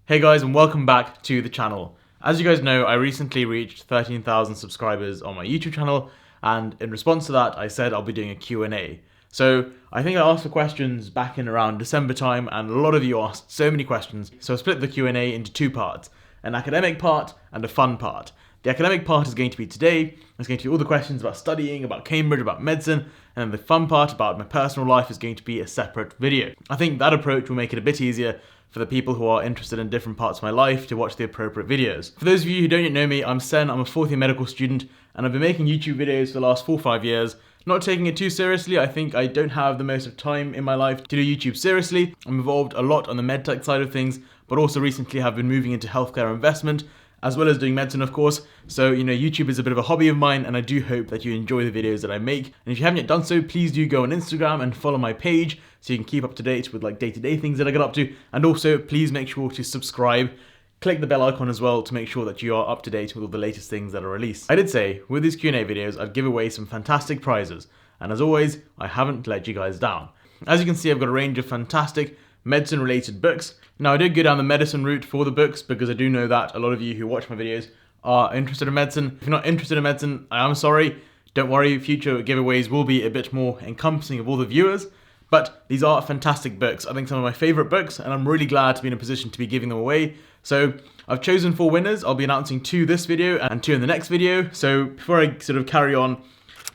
Hey guys, and welcome back to the channel. As you guys know, I recently reached 13,000 subscribers on my YouTube channel, and in response to that, I said I'll be doing a Q&A. So I think I asked for questions back in around December time, and a lot of you asked so many questions, so I split the Q&A into two parts, an academic part and a fun part. The academic part is going to be today. It's going to be all the questions about studying, about Cambridge, about medicine, and then the fun part about my personal life is going to be a separate video. I think that approach will make it a bit easier for the people who are interested in different parts of my life to watch the appropriate videos. For those of you who don't yet know me, I'm Sen, I'm a fourth year medical student, and I've been making YouTube videos for the last 4 or 5 years. Not taking it too seriously, I think I don't have the most of time in my life to do YouTube seriously. I'm involved a lot on the medtech side of things, but also recently have been moving into healthcare investment, as well as doing medicine, of course. So, YouTube is a bit of a hobby of mine, and I do hope that you enjoy the videos that I make. And if you haven't yet done so, please do go on Instagram and follow my page so you can keep up to date with like day-to-day things that I get up to. And also, please make sure to subscribe. Click the bell icon as well to make sure that you are up to date with all the latest things that are released. I did say, with these Q&A videos, I'd give away some fantastic prizes. And as always, I haven't let you guys down. As you can see, I've got a range of fantastic medicine-related books. Now, I did go down the medicine route for the books because I do know that a lot of you who watch my videos are interested in medicine. If you're not interested in medicine, I am sorry. Don't worry, future giveaways will be a bit more encompassing of all the viewers. But these are fantastic books. I think some of my favorite books, and I'm really glad to be in a position to be giving them away. So I've chosen 4 winners. I'll be announcing 2 this video and 2 in the next video. So before I sort of carry on,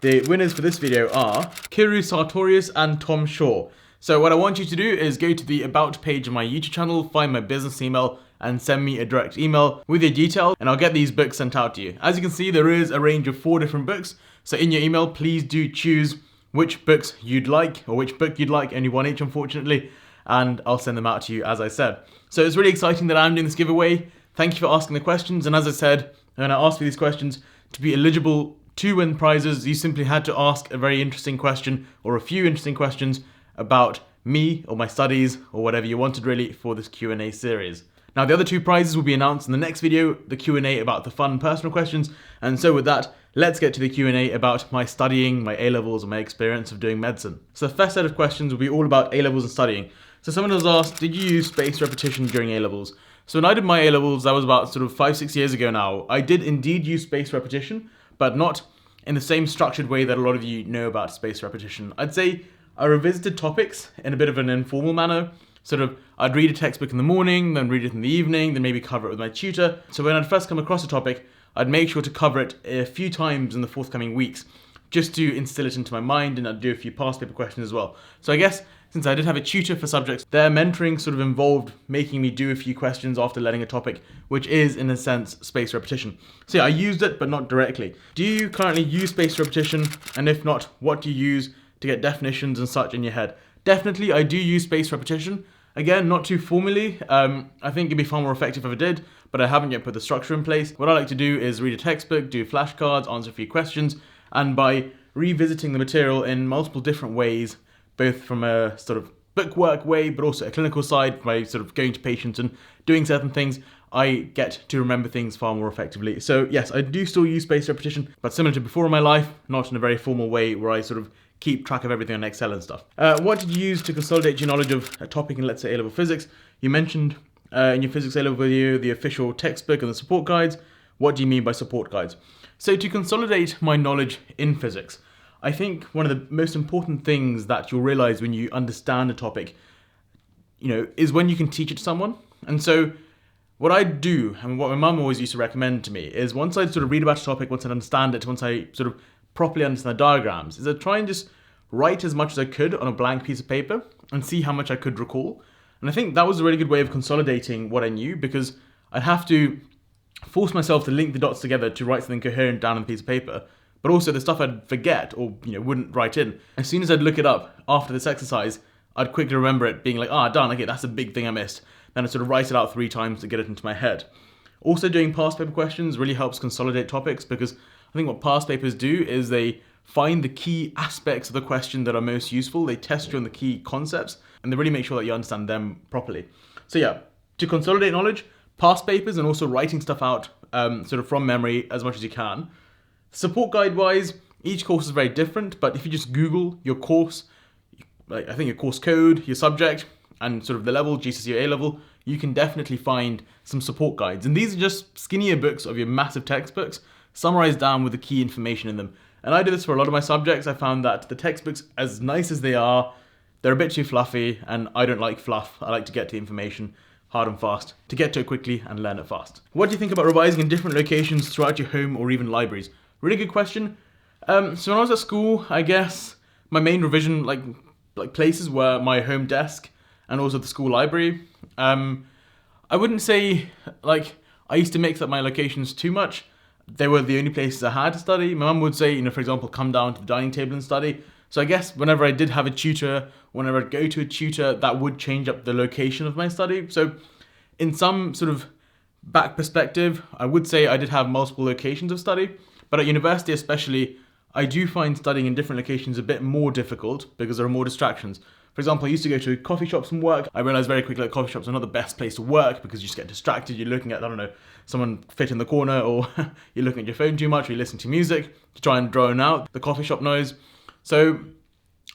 the winners for this video are Kiru, Sartorius, and Tom Shaw. So what I want you to do is go to the About page of my YouTube channel, find my business email, and send me a direct email with your details, and I'll get these books sent out to you. As you can see, there is a range of 4 different books. So in your email, please do choose which books you'd like, or which book you'd like, only 1 each unfortunately, and I'll send them out to you as I said. So it's really exciting that I'm doing this giveaway. Thank you for asking the questions, and as I said, when I asked for these questions, to be eligible to win prizes, you simply had to ask a very interesting question, or a few interesting questions, about me or my studies or whatever you wanted really for this Q&A series. Now the other 2 prizes will be announced in the next video, the Q&A about the fun personal questions, and so with that, let's get to the Q&A about my studying, my A-levels and my experience of doing medicine. So the first set of questions will be all about A-levels and studying. So someone has asked, did you use spaced repetition during A-levels? So when I did my A-levels, that was about sort of 5-6 years ago now, I did indeed use spaced repetition, but not in the same structured way that a lot of you know about spaced repetition. I'd say I revisited topics in a bit of an informal manner. Sort of, I'd read a textbook in the morning, then read it in the evening, then maybe cover it with my tutor. So when I'd first come across a topic, I'd make sure to cover it a few times in the forthcoming weeks, just to instill it into my mind, and I'd do a few past paper questions as well. So I guess, since I did have a tutor for subjects, their mentoring sort of involved making me do a few questions after learning a topic, which is, in a sense, spaced repetition. So yeah, I used it, but not directly. Do you currently use spaced repetition? And if not, what do you use to get definitions and such in your head? Definitely, I do use spaced repetition. Again, not too formally. I think it'd be far more effective if I did, but I haven't yet put the structure in place. What I like to do is read a textbook, do flashcards, answer a few questions, and by revisiting the material in multiple different ways, both from a sort of bookwork way, but also a clinical side, by sort of going to patients and doing certain things, I get to remember things far more effectively. So yes, I do still use spaced repetition, but similar to before in my life, not in a very formal way where I sort of keep track of everything on Excel and stuff. What did you use to consolidate your knowledge of a topic in, let's say, A-level physics? You mentioned in your physics A-level video the official textbook and the support guides. What do you mean by support guides? So to consolidate my knowledge in physics, I think one of the most important things that you'll realize when you understand a topic, is when you can teach it to someone. And so what I do, and what my mum always used to recommend to me, is once I sort of read about a topic, once I understand it, once I sort of properly understand the diagrams, is I try and just write as much as I could on a blank piece of paper and see how much I could recall. And I think that was a really good way of consolidating what I knew, because I'd have to force myself to link the dots together to write something coherent down on a piece of paper, but also the stuff I'd forget or wouldn't write in. As soon as I'd look it up after this exercise, I'd quickly remember it, being like, done, okay, that's a big thing I missed. Then I'd sort of write it out 3 times to get it into my head. Also, doing past paper questions really helps consolidate topics, because I think what past papers do is they find the key aspects of the question that are most useful, they test you on the key concepts, and they really make sure that you understand them properly. So yeah, to consolidate knowledge, past papers and also writing stuff out sort of from memory as much as you can. Support guide wise, each course is very different, but if you just Google your course, like I think your course code, your subject, and sort of the level, GCSE or A level, you can definitely find some support guides. And these are just skinnier books of your massive textbooks, summarized down with the key information in them. And I do this for a lot of my subjects. I found that the textbooks, as nice as they are, they're a bit too fluffy, and I don't like fluff. I like to get to the information hard and fast, to get to it quickly and learn it fast. What do you think about revising in different locations throughout your home or even libraries? Really good question. So when I was at school, I guess my main revision like places were my home desk and also the school library. I wouldn't say like I used to mix up my locations too much. They were the only places I had to study. My mum would say, for example, come down to the dining table and study. So I guess whenever I did have a tutor, whenever I'd go to a tutor, that would change up the location of my study. So in some sort of back perspective, I would say I did have multiple locations of study. But at university especially, I do find studying in different locations a bit more difficult because there are more distractions. For example, I used to go to coffee shops and work. I realized very quickly that coffee shops are not the best place to work because you just get distracted. You're looking at, someone fit in the corner, or you're looking at your phone too much, or you're listening to music to try and drone out the coffee shop noise. So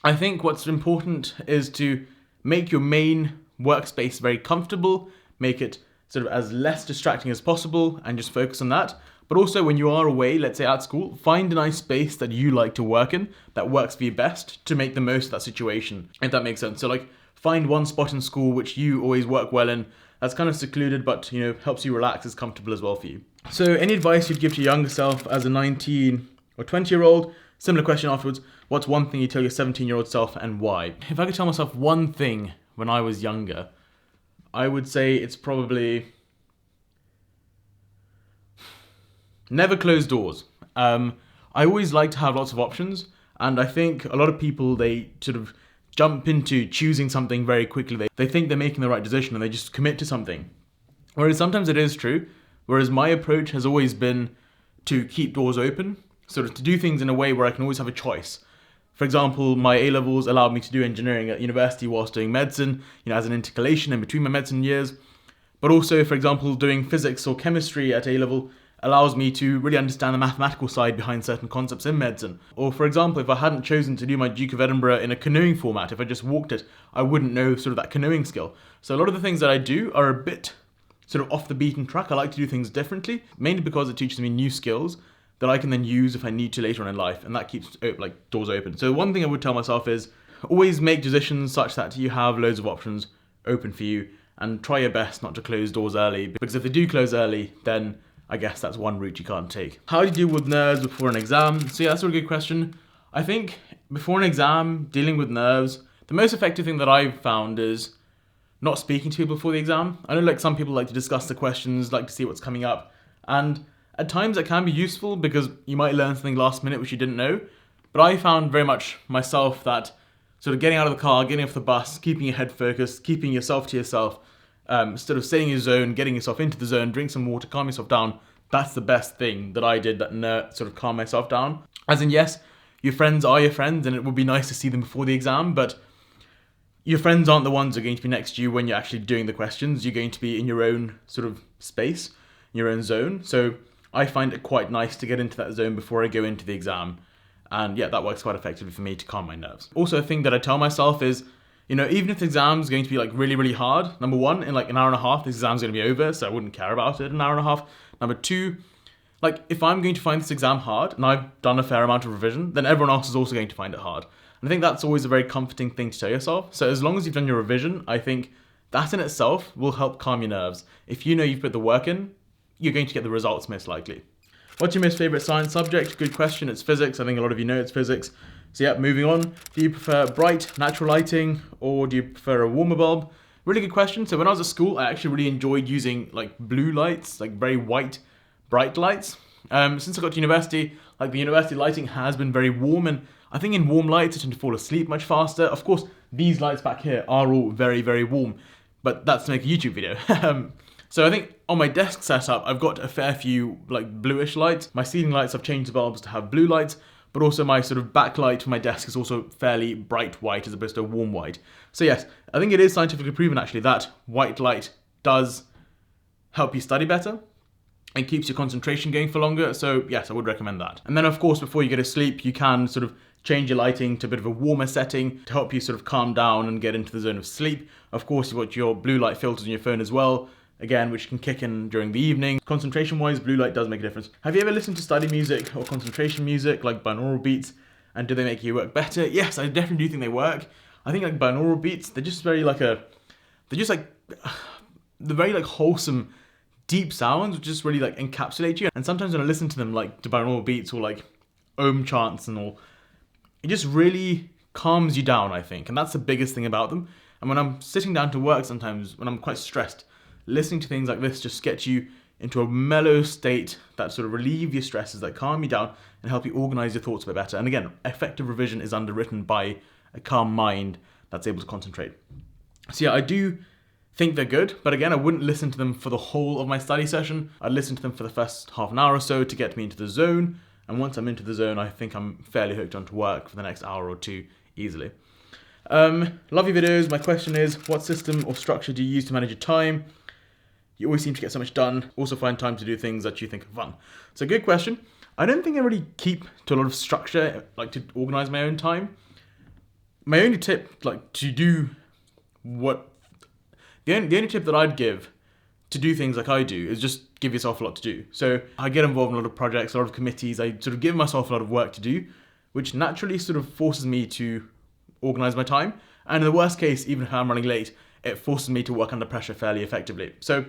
I think what's important is to make your main workspace very comfortable, make it sort of as less distracting as possible, and just focus on that. But also when you are away, let's say at school, find a nice space that you like to work in, that works for you best, to make the most of that situation, if that makes sense. So find one spot in school which you always work well in, that's kind of secluded, but helps you relax, is comfortable as well for you. So any advice you'd give to your younger self as a 19 or 20-year-old? Similar question afterwards. What's one thing you tell your 17-year-old self and why? If I could tell myself one thing when I was younger, I would say it's probably never close doors. I always like to have lots of options, and I think a lot of people, they sort of jump into choosing something very quickly. They think they're making the right decision and they just commit to something. Whereas sometimes it is true, whereas my approach has always been to keep doors open, sort of to do things in a way where I can always have a choice. For example, my A-levels allowed me to do engineering at university whilst doing medicine, as an intercalation in between my medicine years. But also, for example, doing physics or chemistry at A-level allows me to really understand the mathematical side behind certain concepts in medicine. Or for example, if I hadn't chosen to do my Duke of Edinburgh in a canoeing format, if I just walked it, I wouldn't know sort of that canoeing skill. So a lot of the things that I do are a bit sort of off the beaten track. I like to do things differently, mainly because it teaches me new skills that I can then use if I need to later on in life, and that keeps doors open. So one thing I would tell myself is always make decisions such that you have loads of options open for you, and try your best not to close doors early, because if they do close early, then I guess that's one route you can't take. How do you deal with nerves before an exam? So yeah, that's a really good question. I think before an exam, dealing with nerves, the most effective thing that I've found is not speaking to people before the exam. I know some people like to discuss the questions, like to see what's coming up, and at times it can be useful because you might learn something last minute which you didn't know. But I found very much myself that sort of getting out of the car, getting off the bus, keeping your head focused, keeping yourself to yourself, instead of staying in your zone, getting yourself into the zone, drink some water, calm yourself down. That's the best thing that I did that sort of calm myself down. As in, yes, your friends are your friends and it would be nice to see them before the exam, but your friends aren't the ones who are going to be next to you when you're actually doing the questions. You're going to be in your own sort of space, your own zone. So I find it quite nice to get into that zone before I go into the exam. And yeah, that works quite effectively for me to calm my nerves. Also, a thing that I tell myself is, even if the exam's going to be really, really hard, number one, in an hour and a half, the exam's going to be over, so I wouldn't care about it in an hour and a half. Number two, if I'm going to find this exam hard, and I've done a fair amount of revision, then everyone else is also going to find it hard. And I think that's always a very comforting thing to tell yourself. So as long as you've done your revision, I think that in itself will help calm your nerves. If you know you've put the work in, you're going to get the results most likely. What's your most favourite science subject? Good question. It's physics. I think a lot of you know it's physics. So yeah, moving on. Do you prefer bright, natural lighting, or do you prefer a warmer bulb? Really good question. So when I was at school, I actually really enjoyed using blue lights, very white, bright lights. Since I got to university, the university lighting has been very warm, and I think in warm lights I tend to fall asleep much faster. Of course, these lights back here are all very, very warm, but that's to make a YouTube video. So I think on my desk setup, I've got a fair few bluish lights. My ceiling lights, I've changed the bulbs to have blue lights, but also my sort of backlight for my desk is also fairly bright white as opposed to warm white. So yes, I think it is scientifically proven actually that white light does help you study better and keeps your concentration going for longer. So yes, I would recommend that. And then of course, before you go to sleep, you can sort of change your lighting to a bit of a warmer setting to help you sort of calm down and get into the zone of sleep. Of course, you've got your blue light filters on your phone as well, again, which can kick in during the evening. Concentration-wise, blue light does make a difference. Have you ever listened to study music or concentration music, like binaural beats, and do they make you work better? Yes, I definitely do think they work. I think like binaural beats, they're just very like they're very like wholesome, deep sounds, which just really like encapsulate you. And sometimes when I listen to them, like to binaural beats or like Om chants and all, it just really calms you down, I think. And that's the biggest thing about them. And when I'm sitting down to work sometimes, when I'm quite stressed, listening to things like this just gets you into a mellow state that sort of relieve your stresses, that calm you down and help you organize your thoughts a bit better. And again, effective revision is underwritten by a calm mind that's able to concentrate. So yeah, I do think they're good, but again, I wouldn't listen to them for the whole of my study session. I'd listen to them for the first half an hour or so to get me into the zone. And once I'm into the zone, I think I'm fairly hooked onto work for the next hour or two easily. Love your videos. My question is, what system or structure do you use to manage your time? You always seem to get so much done. Also find time to do things that you think are fun. So good question. I don't think I really keep to a lot of structure, like to organize my own time. My only tip, like to do what, the only tip that I'd give to do things like I do is just give yourself a lot to do. So I get involved in a lot of projects, a lot of committees. I sort of give myself a lot of work to do, which naturally sort of forces me to organize my time. And in the worst case, even if I'm running late, it forces me to work under pressure fairly effectively. So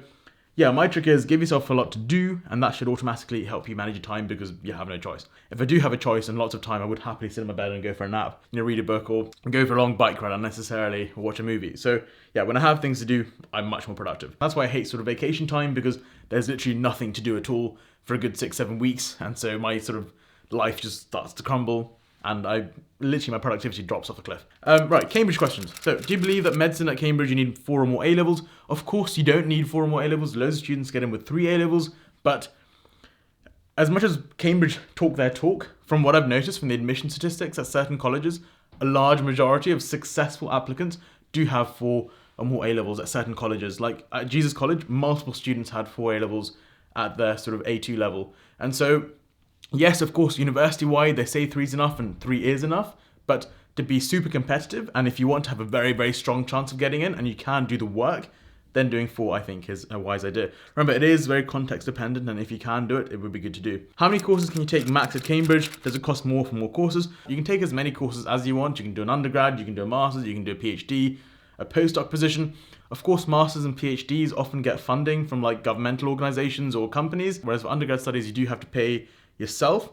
yeah, my trick is give yourself a lot to do, and that should automatically help you manage your time because you have no choice. If I do have a choice and lots of time, I would happily sit in my bed and go for a nap, read a book or go for a long bike ride unnecessarily or watch a movie. So yeah, when I have things to do, I'm much more productive. That's why I hate sort of vacation time, because there's literally nothing to do at all for a good 6-7 weeks. And so my sort of life just starts to crumble and my productivity drops off a cliff. Right, Cambridge questions. So, do you believe that medicine at Cambridge you need 4 or more A-levels? Of course you don't need 4 or more A-levels. Loads of students get in with 3 A-levels, but as much as Cambridge talk their talk, from what I've noticed from the admission statistics at certain colleges, a large majority of successful applicants do have 4 or more A-levels at certain colleges. Like at Jesus College, multiple students had 4 A-levels at their sort of A2 level. And so, yes, of course, university-wide, they say 3 is enough and 3 is enough, but to be super competitive, and if you want to have a very, very strong chance of getting in, and you can do the work, then doing 4, I think, is a wise idea. Remember, it is very context dependent, and if you can do it, it would be good to do. How many courses can you take max at Cambridge? Does it cost more for more courses? You can take as many courses as you want. You can do an undergrad, you can do a master's, you can do a PhD, a postdoc position. Of course, masters and PhDs often get funding from like governmental organizations or companies, whereas for undergrad studies, you do have to pay yourself.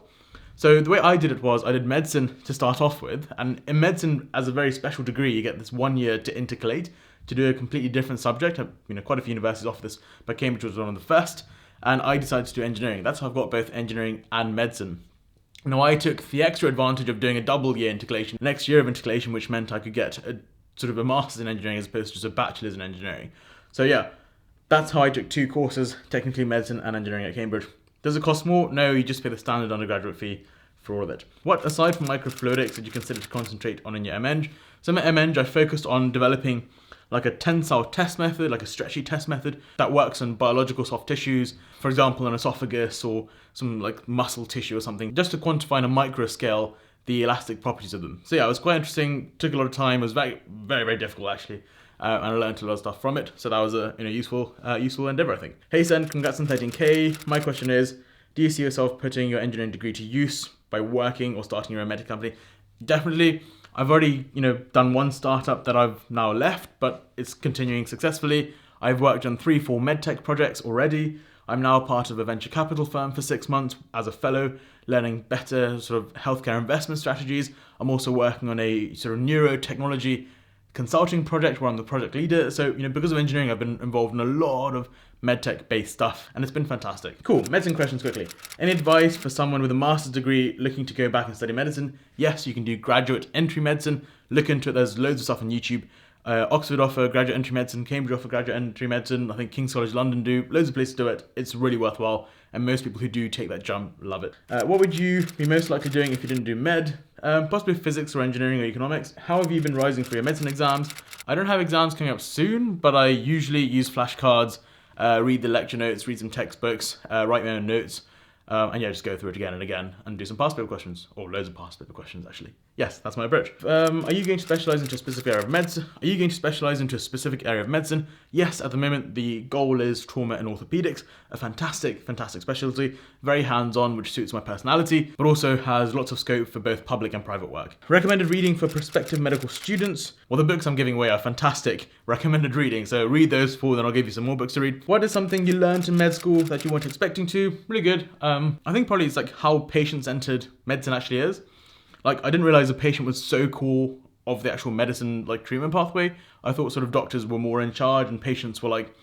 So the way I did it was I did medicine to start off with, and in medicine as a very special degree you get this 1 year to intercalate to do a completely different subject. Quite a few universities offer this, but Cambridge was one of the first, and I decided to do engineering. That's how I've got both engineering and medicine. Now I took the extra advantage of doing a double year intercalation, next year of intercalation, which meant I could get a sort of a master's in engineering as opposed to just a bachelor's in engineering. So yeah, that's how I took 2 courses, technically medicine and engineering at Cambridge. Does it cost more? No, you just pay the standard undergraduate fee for all of it. What, aside from microfluidics, did you consider to concentrate on in your MEng? So in my MEng, I focused on developing like a tensile test method, like a stretchy test method that works on biological soft tissues, for example, an esophagus or some like muscle tissue or something, just to quantify on a micro scale the elastic properties of them. So yeah, it was quite interesting, took a lot of time, it was very, very, very difficult actually. And I learned a lot of stuff from it, so that was a useful endeavor, I think. Hey Sen, congrats on 13K. My question is, do you see yourself putting your engineering degree to use by working or starting your own medtech company? Definitely. I've already done 1 startup that I've now left, but it's continuing successfully. I've worked on 3-4 medtech projects already. I'm now part of a venture capital firm for 6 months as a fellow, learning better sort of healthcare investment strategies. I'm also working on a sort of neurotechnology consulting project where I'm the project leader. So, because of engineering, I've been involved in a lot of medtech based stuff, and it's been fantastic. Cool, medicine questions quickly. Any advice for someone with a master's degree looking to go back and study medicine? Yes, you can do graduate entry medicine. Look into it, there's loads of stuff on YouTube. Oxford offer graduate entry medicine, Cambridge offer graduate entry medicine, I think King's College London do, loads of places do it. It's really worthwhile, and most people who do take that jump love it. What would you be most likely doing if you didn't do med? Possibly physics or engineering or economics. How have you been rising for your medicine exams? I don't have exams coming up soon, but I usually use flashcards, read the lecture notes, read some textbooks, write my own notes. And yeah, just go through it again and again and do some past paper questions, or loads of past paper questions actually. Yes, that's my approach. Are you going to specialize into a specific area of medicine? Are you going to specialize into a specific area of medicine? Yes, at the moment the goal is trauma and orthopedics, a fantastic specialty, very hands-on, which suits my personality, but also has lots of scope for both public and private work. Recommended reading for prospective medical students. Well, the books I'm giving away are fantastic recommended reading, so read those four, then I'll give you some more books to read. What is something you learned in med school that you weren't expecting to? Really good. I think probably it's like how patient-centered medicine actually is. Like, I didn't realize a patient was so core of the actual medicine, like, treatment pathway. I thought sort of doctors were more in charge and patients were like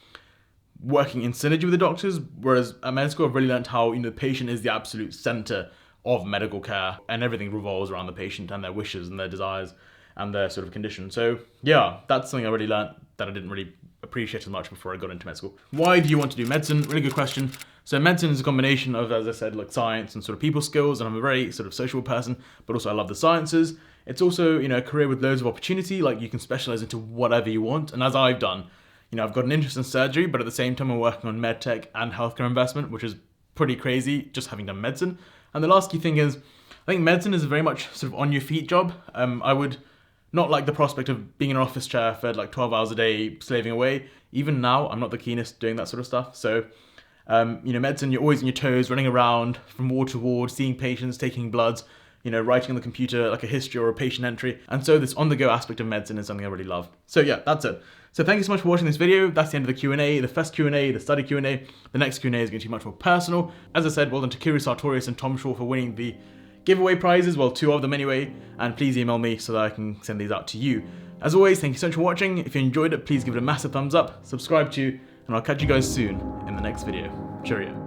working in synergy with the doctors, whereas at med school I've really learned how, you know, the patient is the absolute center of medical care and everything revolves around the patient and their wishes and their desires and their sort of condition. So yeah, that's something I really learned that I didn't really appreciate as much before I got into med school. Why do you want to do medicine? Really good question. So medicine is a combination of, as I said, like science and sort of people skills, and I'm a very sort of social person, but also I love the sciences. It's also, you know, a career with loads of opportunity, like you can specialize into whatever you want, and as I've done, you know, I've got an interest in surgery, but at the same time I'm working on medtech and healthcare investment, which is pretty crazy just having done medicine. And the last key thing is, I think medicine is a very much sort of on your feet job. I would not like the prospect of being in an office chair for like 12 hours a day, slaving away. Even now, I'm not the keenest doing that sort of stuff. So, you know, medicine, you're always on your toes, running around from ward to ward, seeing patients, taking bloods, you know, writing on the computer like a history or a patient entry. And so this on-the-go aspect of medicine is something I really love. So yeah, that's it. So thank you so much for watching this video. That's the end of the Q&A, the first Q&A, the study Q&A. The next Q&A is going to be much more personal. As I said, well done to Kiru, Sartorius and Tom Shaw for winning the giveaway prizes, well, 2 of them anyway, and please email me so that I can send these out to you. As always, thank you so much for watching. If you enjoyed it, please give it a massive thumbs up, subscribe to, and I'll catch you guys soon in the next video. Cheerio.